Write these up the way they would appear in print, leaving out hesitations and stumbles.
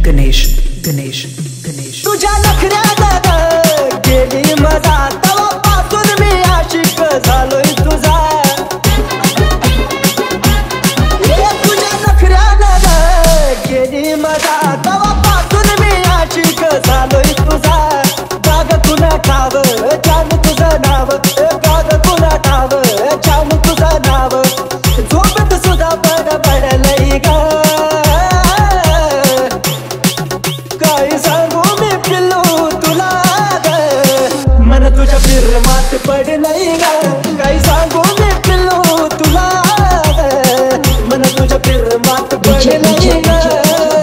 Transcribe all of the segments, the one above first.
गणेश गणेश तुझ्या नखऱ्यात गेली मजा तवापासून मी आशिक झालोय तुझा तुझ्या नखऱ्यात गेली मजा तवापासून मी आशिक झालोय तुझा गाग तुला ठाव छान तुझं नाव गाग तुला ठाव छान तुझं नाव झोपत सुद्धा बडबडलंय ग पडलंय ग काही सांगू मी पिल्लू तुला मन तुझ्या प्रेमात पडलंय ग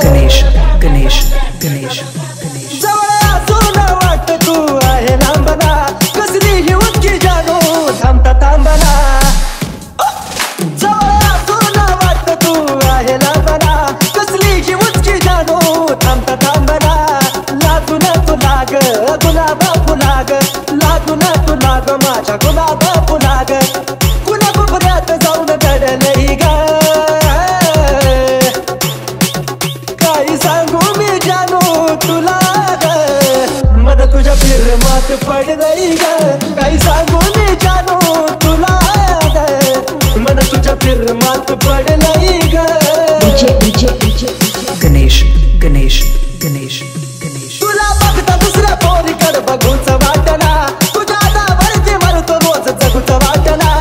गणेश जवळ असून वाटत तू आहे लांबना कसली ही उंची जाणू थांबता थांबना जवळ असून वाटत तू आहे लांबना कसली ही उंची जाणू थांबता थांबना लागून तुला ग गुलाबा फुला ग लागून तुला ग माझ्या गुलाबा फुला ग कुणा गुबऱ्यात जाऊन दडलंय ग काही सांगू मी जानू तुला ग मन तुझ्या प्रेमात पडलंय ग काही सांगू मी जानू तुला ग मन तुझ्या प्रेमात पडलंय ग गणेश तुला बघता दुसऱ्या पोरीकडे बघूच वाटना तुझ्या दावरती मरतो रोज जगूच वाटना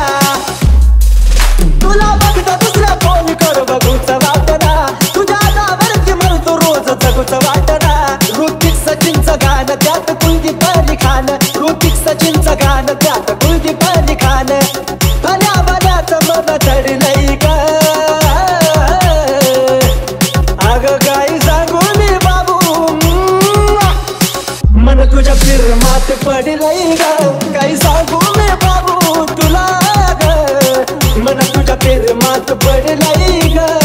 तुला बघता दुसऱ्या पोरीकडे बघूच वाटना तुझ्या दावरती मरतो रोज जगूच वाटना ऋतिक सचिनचं गाणं त्यात कुलदीप अली खान ऋतिक सचिनचं गाणं त्यात कुलदीप अली खान भल्या भल्याचं मन धडलंय ग अगं काही सांगू मी बाबू मन तुझ्या प्रेमात पडलंय ग काही सांगू मी बाबू तुला ग मन तुझ्या प्रेमात पडलंय ग